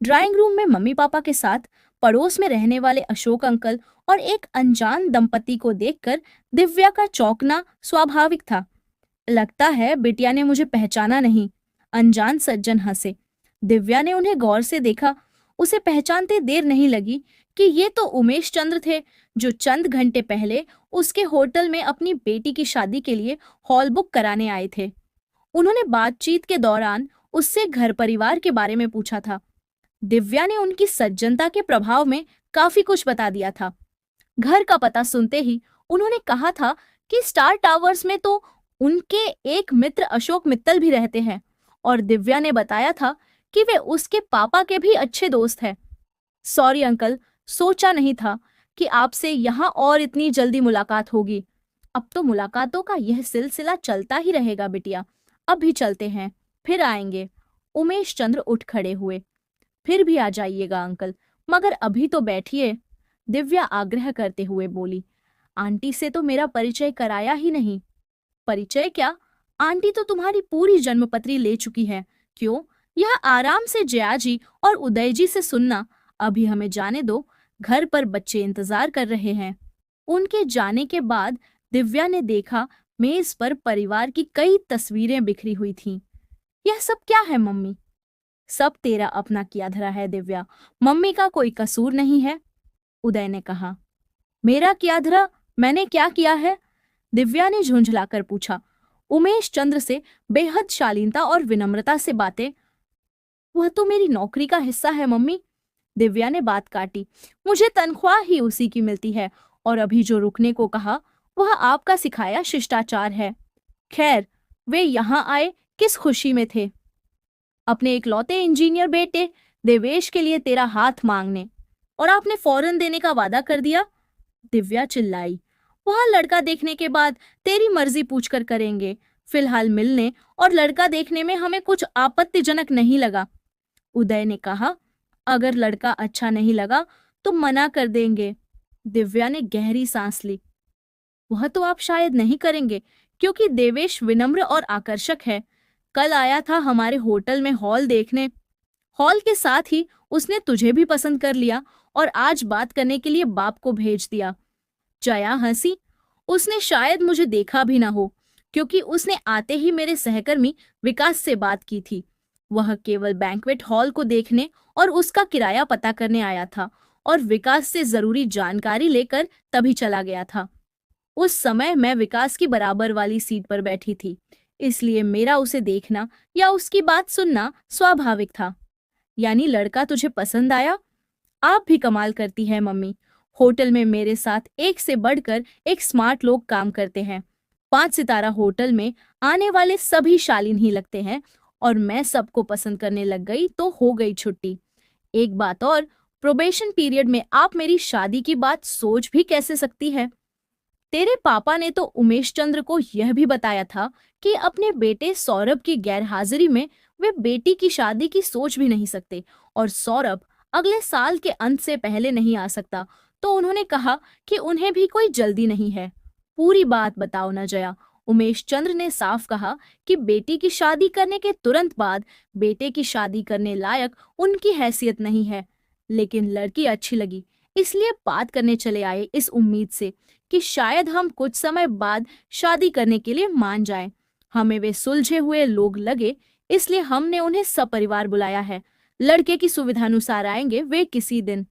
Drawing room में mummy papa के साथ पड़ोस में रहने वाले अशोक अंकल और एक अनजान दंपति को देखकर दिव्या का चौंकना स्वाभाविक था। लगता है बिटिया ने मुझे पहचाना नहीं, अनजान सज्जन हंसे। दिव्या ने उन्हें गौर से देखा। उसे पहचानते देर नहीं लगी कि ये तो उमेश चंद्र थे, जो चंद घंटे पहले उसके होटल में अपनी बेटी की शादी के लिए हॉल बुक कराने आए थे। उन्होंने बातचीत के दौरान उससे घर परिवार के बारे में पूछा था। दिव्या ने उनकी सज्जनता के प्रभाव में काफी कुछ बता दिया था। घर का पता सुनते ही उन्होंने कहा था कि स्टार टावर्स में तो उनके एक मित्र अशोक मित्तल भी रहते हैं, और दिव्या ने बताया था कि वे उसके पापा के भी अच्छे दोस्त हैं। सॉरी अंकल, सोचा नहीं था कि आपसे यहाँ और इतनी जल्दी मुलाकात होगी। अब तो मुलाकातों का यह सिलसिला चलता ही रहेगा बिटिया। अब भी चलते हैं, फिर आएंगे। उमेश चंद्र उठ खड़े हुए। फिर भी आ जाइएगा अंकल, मगर अभी तो बैठिए, दिव्या आग्रह करते हुए बोली। आंटी से तो मेरा परिचय कराया ही नहीं। परिचय क्या, आंटी तो तुम्हारी पूरी जन्मपत्री ले चुकी है। क्यों, यह आराम से जया जी और उदय जी से सुनना। अभी हमें जाने दो, घर पर बच्चे इंतजार कर रहे हैं। उनके जाने के बाद दिव्या ने देखा मेज पर परिवार की कई तस्वीरें बिखरी हुई थीं। यह सब क्या है मम्मी? सब तेरा अपना किया धरा है दिव्या, मम्मी का कोई कसूर नहीं है, उदय ने कहा। मेरा किया धरा? मैंने क्या किया है? दिव्या ने झुंझलाकर पूछा। उमेश चंद्र से बेहद शालीनता और विनम्रता से बातें। वह तो मेरी नौकरी का हिस्सा है मम्मी, दिव्या ने बात काटी। मुझे तनख्वाह ही उसी की मिलती है, और अभी जो रुकने को कहा वह आपका सिखाया शिष्टाचार है। खैर, वे यहाँ आए किस खुशी में थे? अपने इकलौते इंजीनियर बेटे देवेश के लिए तेरा हाथ मांगने, और आपने फौरन देने का वादा कर दिया, दिव्या चिल्लाई। वह लड़का देखने के बाद तेरी मर्जी पूछकर करेंगे। फिलहाल मिलने और लड़का देखने में हमें कुछ आपत्तिजनक नहीं लगा, उदय ने कहा। अगर लड़का अच्छा नहीं लगा तो मना कर देंगे, दिव्या ने गहरी सांस ली। वह तो आप शायद नहीं करेंगे, क्योंकि देवेश विनम्र और आकर्षक है। कल आया था हमारे होटल में हॉल देखने। हॉल के साथ ही उसने तुझे भी पसंद कर लिया, और आज बात करने के लिए बाप को भेज दिया। जया हंसी। उसने शायद मुझे देखा भी ना हो, क्योंकि उसने आते ही मेरे सहकर्मी विकास से बात की थी। वह केवल बैंक्वेट हॉल को देखने और उसका किराया पता करने आया था, और विकास से जरूरी जानकारी लेकर तभी चला गया था। उस समय मैं विकास की बराबर वाली सीट पर बैठी थी, इसलिए मेरा उसे देखना या उसकी बात सुनना स्वाभाविक था। यानी लड़का तुझे पसंद आया? आप भी कमाल करती है मम्मी। होटल में मेरे साथ एक से बढ़कर एक स्मार्ट लोग काम करते हैं। 5 सितारा होटल में आने वाले सभी शालीन ही लगते हैं, और मैं सबको पसंद करने लग गई तो हो गई छुट्टी। एक बात और, प्रोबेशन पीरियड में आप मेरी शादी की बात सोच भी कैसे सकती है? तेरे पापा ने तो उमेश चंद्र को यह भी बताया था कि अपने बेटे सौरभ की गैरहाजिरी में वे बेटी की शादी की सोच भी नहीं सकते, और सौरभ अगले साल के अंत से पहले नहीं आ सकता, तो उन्होंने कहा कि उन्हें भी कोई जल्दी नहीं है। पूरी बात बताओ ना जया। उमेश चंद्र ने साफ कहा कि बेटी की शादी करने के तुरंत बाद बेटे की शादी करने लायक उनकी हैसियत नहीं है, लेकिन लड़की अच्छी लगी, इसलिए बात करने चले आए इस उम्मीद से कि शायद हम कुछ समय बाद शादी करने के लिए मान जाएं। हमें वे सुलझे हुए लोग लगे, इसलिए हमने उन्हें सपरिवार बुलाया है। लड़के की सुविधानुसार आएंगे वे किसी दिन।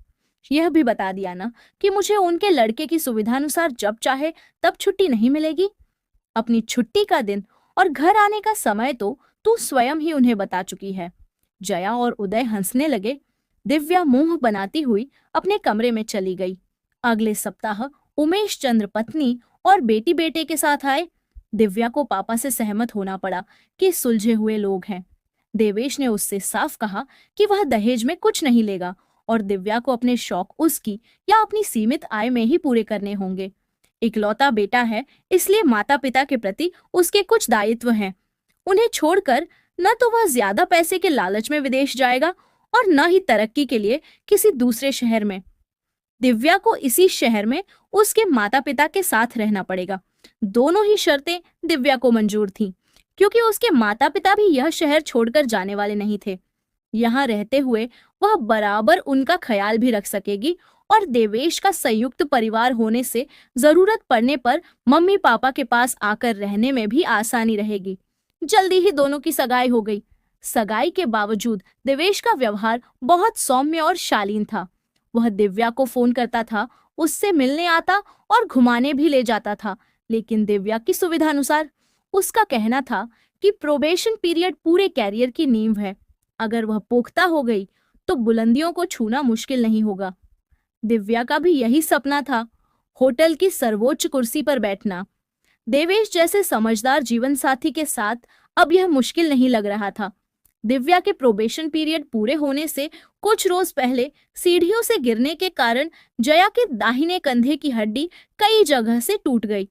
यह भी बता दिया ना कि मुझे उनके लड़के की सुविधानुसार जब चाहे तब छुट्टी नहीं मिलेगी। अपनी छुट्टी का दिन और घर आने का समय तो तू स्वयं ही उन्हें बता चुकी है। जया और उदय हंसने लगे। दिव्या मुंह बनाती हुई अपने कमरे में चली गई। अगले सप्ताह उमेश चंद्र पत्नी और बेटी बेटे के साथ आए। दिव्या को पापा से सहमत होना पड़ा कि सुलझे हुए लोग हैं। देवेश ने उससे साफ कहा कि वह दहेज में कुछ नहीं लेगा, और दिव्या को अपने शौक उसकी या अपनी सीमित आय में ही पूरे करने होंगे। इकलौता बेटा है, इसलिए माता पिता के प्रति उसके कुछ दायित्व हैं। उन्हें छोड़कर न तो वह ज्यादा पैसे के लालच में विदेश जाएगा, और न ही तरक्की के लिए किसी दूसरे शहर में। दिव्या को इसी शहर में उसके माता पिता के साथ रहना पड़ेगा। दोनों ही शर्तें दिव्या को मंजूर थीं, क्योंकि उसके माता पिता भी यह शहर छोड़कर जाने वाले नहीं थे। यहाँ रहते हुए वह बराबर उनका ख्याल भी रख सकेगी और देवेश का संयुक्त परिवार होने से जरूरत पड़ने पर मम्मी पापा के पास आकर रहने में भी आसानी रहेगी। जल्दी ही दोनों की सगाई हो गई। सगाई के बावजूद देवेश का व्यवहार बहुत सौम्य और शालीन था। वह दिव्या को फोन करता था, उससे मिलने आता और घुमाने भी ले जाता था, लेकिन दिव्या की सुविधा अनुसार। उसका कहना था कि प्रोबेशन पीरियड पूरे कैरियर की नींव है। अगर वह पुख्ता हो गई तो बुलंदियों को छूना मुश्किल नहीं होगा। दिव्या का भी यही सपना था, होटल की सर्वोच्च कुर्सी पर बैठना। देवेश जैसे समझदार जीवन साथी के साथ अब यह मुश्किल नहीं लग रहा था। दिव्या के प्रोबेशन पीरियड पूरे होने से कुछ रोज पहले सीढ़ियों से गिरने के कारण जया के दाहिने कंधे की हड्डी कई जगह से टूट गई।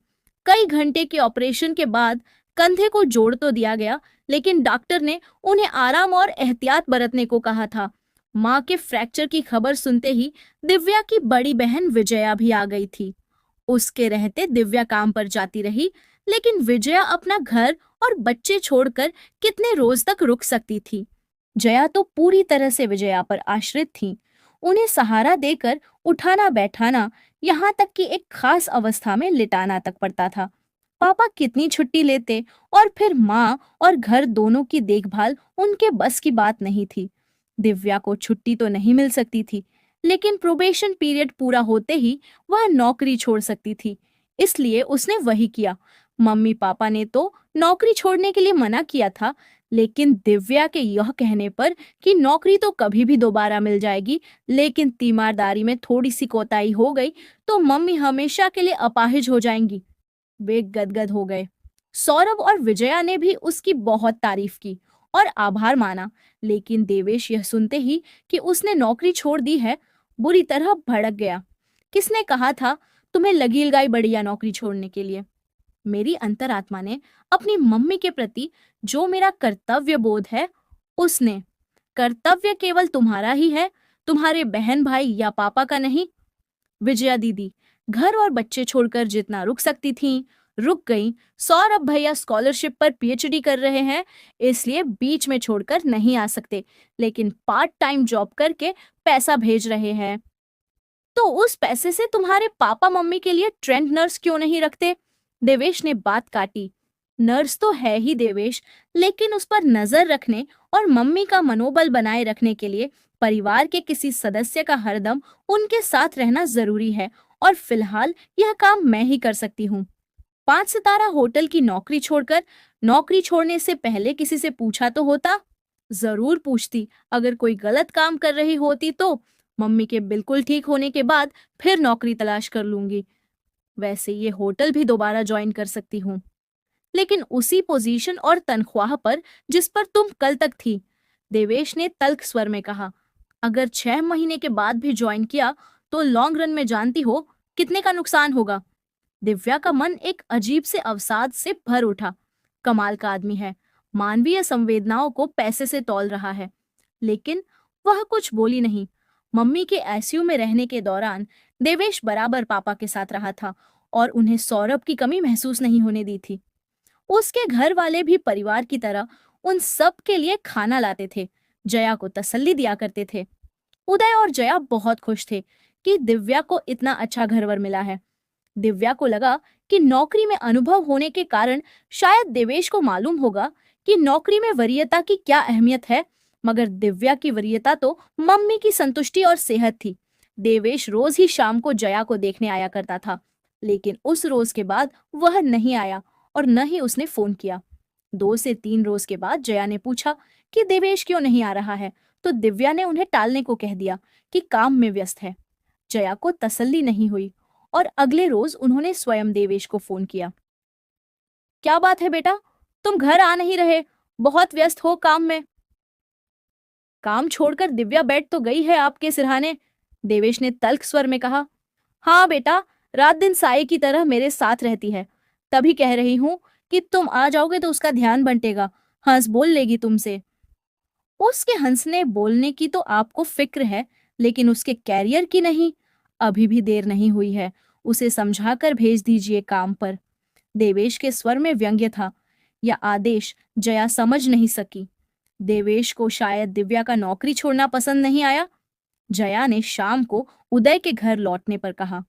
कई घंटे के ऑपरेशन के बाद कंधे को जोड़ तो दिया गया, लेकिन डॉक्टर ने उन्हें आराम और एहतियात बरतने को कहा था। मां के फ्रैक्चर की खबर सुनते ही दिव्या की बड़ी बहन विजया भी आ गई थी। उसके रहते दिव्या काम पर जाती रही, लेकिन विजया अपना घर और बच्चे छोड़कर कितने रोज तक रुक सकती थी। जया तो पूरी तरह से विजया पर आश्रित थी। उन्हें सहारा देकर उठाना बैठाना, यहाँ तक कि एक खास अवस्था में लिटाना तक पड़ता था। पापा कितनी छुट्टी लेते और फिर माँ और घर दोनों की देखभाल उनके बस की बात नहीं थी। दिव्या को छुट्टी तो नहीं मिल सकती थी, लेकिन प्रोबेशन पीरियड पूरा होते ही वह नौकरी छोड़ सकती थी। इसलिए उसने वही किया। मम्मी पापा ने तो नौकरी छोड़ने के लिए मना किया था, लेकिन दिव्या के यह कहने पर कि नौकरी तो कभी भी दोबारा मिल जाएगी, लेकिन तीमारदारी में थोड़ी सी कोताही हो गई तो मम्मी हमेशा के लिए अपाहिज हो जाएंगी, वे गदगद हो गए। सौरभ और विजया ने भी उसकी बहुत तारीफ की और आभार माना, लेकिन देवेश यह सुनते ही कि उसने नौकरी छोड़ दी है, बुरी तरह भड़क गया। किसने कहा था तुम्हें लगी लगाई बढ़िया नौकरी छोड़ने के लिए? मेरी अंतरात्मा ने अपनी मम्मी के प्रति जो मेरा कर्तव्य बोध है, उसने। कर्तव्य केवल तुम्हारा ही है, तुम्हारे बहन भाई या पापा का नहीं। विजया दीदी घर और बच्चे छोड़कर जितना रुक सकती थीं, रुक गईं। सौरभ भैया स्कॉलरशिप पर पीएचडी कर रहे हैं, इसलिए बीच में छोड़कर नहीं आ सकते, लेकिन पार्ट टाइम जॉब करके पैसा भेज रहे हैं। तो उस पैसे से तुम्हारे पापा मम्मी के लिए ट्रेंड नर्स क्यों नहीं रखते? देवेश ने बात काटी। नर्स तो है ही देवेश, लेकिन उस पर नजर रखने और मम्मी का मनोबल बनाए रखने के लिए परिवार के किसी सदस्य का हरदम उनके साथ रहना जरूरी है, और फिलहाल यह काम मैं ही कर सकती हूँ। 5 सितारा होटल की नौकरी छोड़कर नौकरी छोड़ने से पहले किसी से पूछा तो होता? जरूर पूछती। अगर कोई गलत काम कर रही होती तो मम्मी के बिल्कुल ठीक होने के बाद फिर नौकरी तलाश कर लूंगी। वैसे ये होटल भी दोबारा ज्वाइन कर सकती हूँ, लेकिन उसी पोजीशन और तनख्वाह पर जिस पर तुम कल तक थी। देवेश ने तल्ख स्वर में कहा। अगर 6 महीने के बाद भी ज्वाइन किया तो लॉन्ग रन में जानती हो कितने का नुकसान होगा। दिव्या का मन एक अजीब से अवसाद से भर उठा। कमाल का आदमी है, मानवीय संवेदनाओं को पैसे से तौल रहा है। लेकिन वह कुछ बोली नहीं। मम्मी के आईसीयू में रहने के दौरान देवेश बराबर पापा के साथ रहा था और उन्हें सौरभ की कमी महसूस नहीं होने दी थी। उसके घर वाले भी परिवार की तरह उन सब के लिए खाना लाते थे, जया को तसल्ली दिया करते थे। उदय और जया बहुत खुश थे कि दिव्या को इतना अच्छा घरवर मिला है। दिव्या को लगा कि नौकरी में अनुभव होने के कारण शायद देवेश को मालूम होगा कि नौकरी में वरीयता की क्या अहमियत है, मगर दिव्या की वरीयता तो मम्मी की संतुष्टि और सेहत थी। देवेश रोज ही शाम को जया को देखने आया करता था, लेकिन उस रोज के बाद वह नहीं आया और न ही उसने फोन किया। 2 से 3 रोज के बाद जया ने पूछा कि देवेश क्यों नहीं आ रहा है, तो दिव्या ने उन्हें टालने को कह दिया कि काम में व्यस्त है। जया को तसल्ली नहीं हुई और अगले रोज उन्होंने स्वयं देवेश को फोन किया। क्या बात है बेटा, तुम घर आ नहीं रहे, बहुत व्यस्त हो काम में? काम छोड़कर दिव्या बैठ तो गई है आपके सिरहाने, देवेश ने तल्ख स्वर में कहा। हाँ बेटा, रात दिन साये की तरह मेरे साथ रहती है, तभी कह रही हूँ कि तुम आ जाओगे तो उसका ध्यान बंटेगा, हंस बोल लेगी तुमसे। उसके हंसने बोलने की तो आपको फिक्र है, लेकिन उसके कैरियर की नहीं। अभी भी देर नहीं हुई है, उसे समझाकर भेज दीजिए काम पर। देवेश के स्वर में व्यंग्य था। यह आदेश जया समझ नहीं सकी। देवेश को शायद दिव्या का नौकरी छोड़ना पसंद नहीं आया। जया ने शाम को उदय के घर लौटने पर कहा,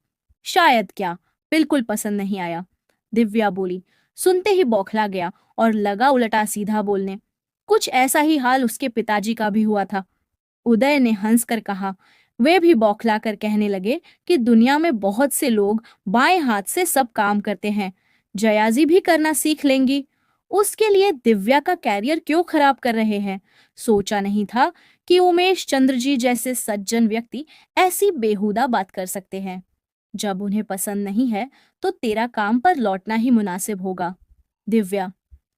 शायद क्या, बिल्कुल पसंद नहीं आया। दिव्या बोली। सुनते ही बौखला गया और लगा उलटा सीधा बोलने। कुछ ऐसा ही हाल उसके पिताजी का भी हुआ था। उदय ने हंसकर कहा। वे भी बौखला कर कहने लगे कि दुनिया में बहुत से लोग बाएं हाथ से सब काम करते हैं, जयाजी भी करना सीख लेंगी। उसके लिए दिव्या का कैरियर क्यों खराब कर रहे हैं? सोचा नहीं था कि उमेश चंद्र जी जैसे सज्जन व्यक्ति ऐसी बेहुदा बात कर सकते हैं। जब उन्हें पसंद नहीं है तो तेरा काम पर लौटना ही मुनासिब होगा। दिव्या,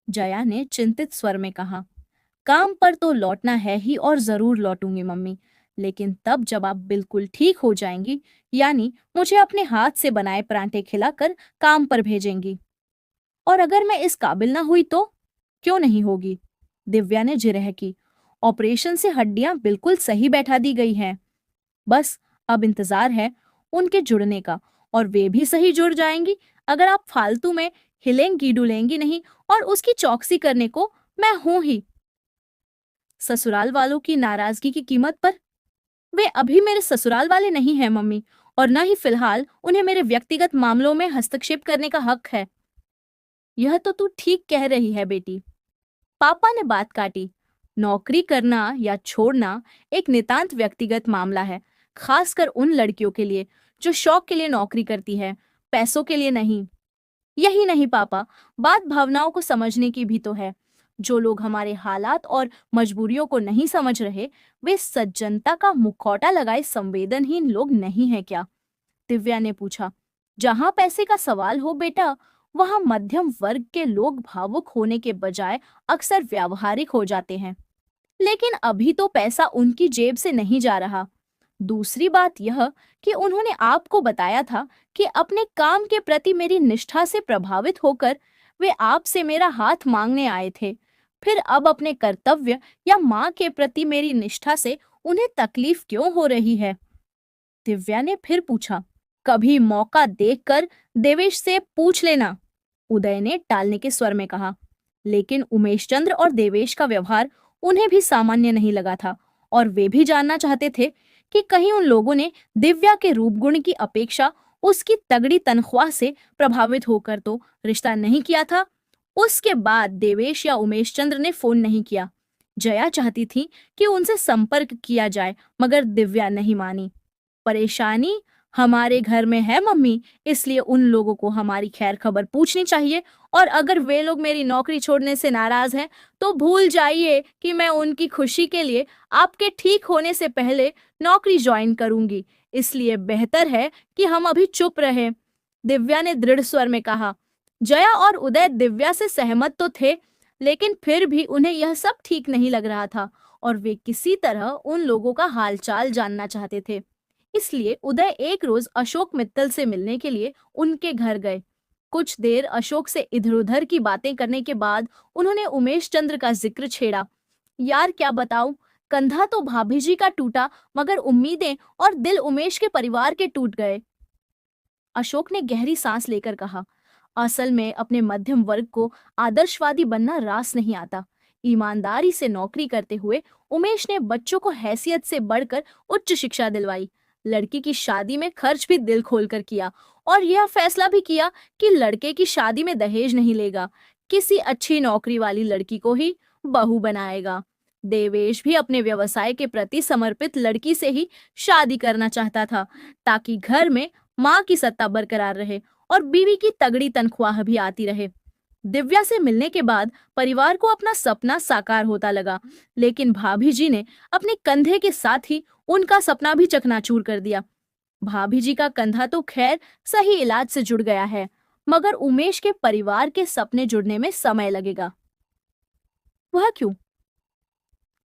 जया ने चिंतित स्वर में कहा। काम पर तो लौटना है ही और जरूर लौटूंगी मम्मी, लेकिन तब जब आप बिल्कुल ठीक हो जाएंगी, यानी मुझे अपने हाथ से बनाए परांठे खिलाकर काम पर भेजेंगी। और अगर मैं इस काबिल ना हुई तो? क्यों नहीं होगी? दिव्या ने जिरह की। ऑपरेशन से हड्डियां बिल्कुल सही बैठा दी गई हैं। बस अब इंतजार है उनके जुड़ने का, और वे भी सही जुड़ जाएंगी अगर आप फालतू में हिलेंगी डुलेंगी नहीं, और उसकी चौकसी करने को मैं हूं ही। ससुराल वालों की नाराजगी की कीमत पर? वे अभी मेरे ससुराल वाले नहीं हैं मम्मी, और न ही फिलहाल उन्हें मेरे व्यक्तिगत मामलों में हस्तक्षेप करने का हक है। यह तो तू ठीक कह रही है बेटी, पापा ने बात काटी। नौकरी करना या छोड़ना एक नितांत व्यक्तिगत मामला है, खासकर उन लड़कियों के लिए जो शौक के लिए नौकरी करती है, पैसों के लिए नहीं। यही नहीं पापा, बात भावनाओं को समझने की भी तो है। जो लोग हमारे हालात और मजबूरियों को नहीं समझ रहे, वे सज्जनता का मुखौटा लगाए संवेदनहीन लोग नहीं है क्या? दिव्या ने पूछा। जहां पैसे का सवाल हो बेटा, वहां मध्यम वर्ग के लोग भावुक होने के बजाय अक्सर व्यावहारिक हो जाते हैं। लेकिन अभी तो पैसा उनकी जेब से नहीं जा रहा। दूसरी बात यह कि उन्होंने आपको बताया था कि अपने काम के प्रति मेरी निष्ठा से प्रभावित होकर वे आपसे मेरा हाथ मांगने आए थे। फिर अब अपने कर्तव्य या माँ के प्रति मेरी निष्ठा से उन्हें तकलीफ क्यों हो रही है? दिव्या ने फिर पूछा। कभी मौका देखकर देवेश से पूछ लेना, उदय ने टालने के स्वर में कहा। लेकिन उमेश चंद्र और देवेश का व्यवहार उन्हें भी सामान्य नहीं लगा था, और वे भी जानना चाहते थे कि कहीं उन लोगों ने दिव्या के रूप गुण की अपेक्षा उसकी तगड़ी तनख्वाह से प्रभावित होकर तो रिश्ता नहीं किया था। उसके बाद देवेश या उमेश चंद्र ने फोन नहीं किया। जया चाहती थी कि उनसे संपर्क किया जाए, मगर दिव्या नहीं मानी। परेशानी हमारे घर में है मम्मी, इसलिए उन लोगों को हमारी खैर खबर पूछनी चाहिए, और अगर वे लोग मेरी नौकरी छोड़ने से नाराज हैं तो भूल जाइए कि मैं उनकी खुशी के लिए आपके ठीक होने से पहले नौकरी ज्वाइन करूंगी। इसलिए बेहतर है कि हम अभी चुप रहें, दिव्या ने दृढ़ स्वर में कहा। जया और उदय दिव्या से सहमत तो थे, लेकिन फिर भी उन्हें यह सब ठीक नहीं लग रहा था, और वे किसी तरह उन लोगों का हालचाल जानना चाहते थे। इसलिए उदय एक रोज अशोक मित्तल से मिलने के लिए उनके घर गए। कुछ देर अशोक से इधर उधर की बातें करने के बाद उन्होंने उमेश चंद्र का जिक्र छेड़ा। यार क्या बताऊं, कंधा तो भाभी जी का टूटा, मगर उम्मीदें और दिल उमेश के परिवार के टूट गए। अशोक ने गहरी सांस लेकर कहा। असल में अपने मध्यम वर्ग को आदर्शवादी बनना रास नहीं आता। ईमानदारी से नौकरी करते हुए उमेश ने बच्चों को हैसियत से बढ़कर उच्च शिक्षा दिलवाई। लड़की की शादी में खर्च भी दिल खोलकर किया, और यह फैसला भी किया कि लड़के की शादी में दहेज नहीं लेगा, किसी अच्छी नौकरी वाली लड़की को ही बहू बनाएगा। देवेश भी अपने व्यवसाय के प्रति समर्पित लड़की से ही शादी करना चाहता था, ताकि घर में माँ की सत्ता बरकरार रहे और बीवी की तगड़ी तनख्वाह भी आती रहे। दिव्या से मिलने के बाद परिवार को अपना सपना साकार होता लगा, लेकिन भाभी जी ने अपने कंधे के साथ ही उनका सपना भी चकनाचूर कर दिया। भाभी जी का कंधा तो खैर सही इलाज से जुड़ गया है, मगर उमेश के परिवार के सपने जुड़ने में समय लगेगा। वह क्यों?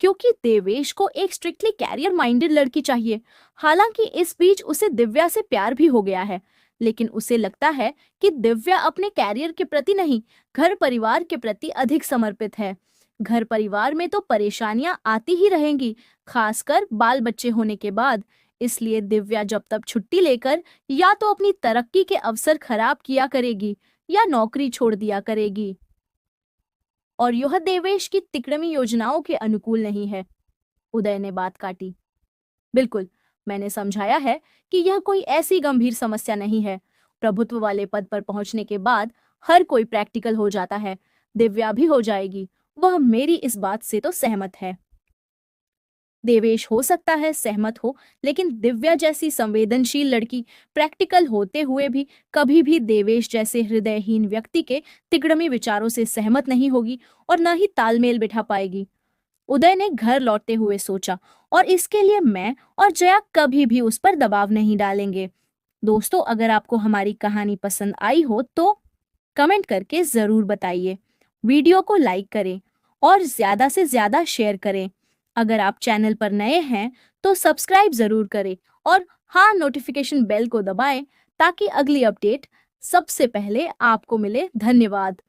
क्योंकि देवेश को एक स्ट्रिक्टली कैरियर माइंडेड लड़की चाहिए। हालांकि इस बीच उसे दिव्या से प्यार भी हो गया है, लेकिन उसे लगता है कि दिव्या अपने कैरियर के प्रति नहीं, घर परिवार के प्रति अधिक समर्पित है। घर परिवार में तो परेशानियां आती ही रहेंगी, खासकर बाल बच्चे होने के बाद। इसलिए दिव्या जब तक छुट्टी लेकर या तो अपनी तरक्की के अवसर खराब किया करेगी या नौकरी छोड़ दिया करेगी। और यह देवेश की तिकड़मी योजनाओं के अनुकूल नहीं है। उदय ने बात काटी। बिल्कुल, मैंने समझाया है कि यह कोई ऐसी गंभीर समस्या नहीं है। प्रभुत्व वाले पद पर पहुंचने के बाद हर कोई प्रैक्टिकल हो जाता है। दिव्या भी हो जाएगी, वह मेरी इस बात से तो सहमत है। देवेश हो सकता है सहमत हो, लेकिन दिव्या जैसी संवेदनशील लड़की प्रैक्टिकल होते हुए भी कभी भी देवेश जैसे हृदयहीन व्यक्ति के तिकड़मी विचारों से सहमत नहीं होगी और न ही तालमेल बिठा पाएगी। उदय ने घर लौटते हुए सोचा, और इसके लिए मैं और जया कभी भी उस पर दबाव नहीं डालेंगे। दोस्तों, अगर आपको हमारी कहानी पसंद आई हो तो कमेंट करके जरूर बताइए। वीडियो को लाइक करें और ज्यादा से ज्यादा शेयर करें। अगर आप चैनल पर नए हैं तो सब्सक्राइब जरूर करें और हाँ, नोटिफिकेशन बेल को दबाएं ताकि अगली अपडेट सबसे पहले आपको मिले। धन्यवाद।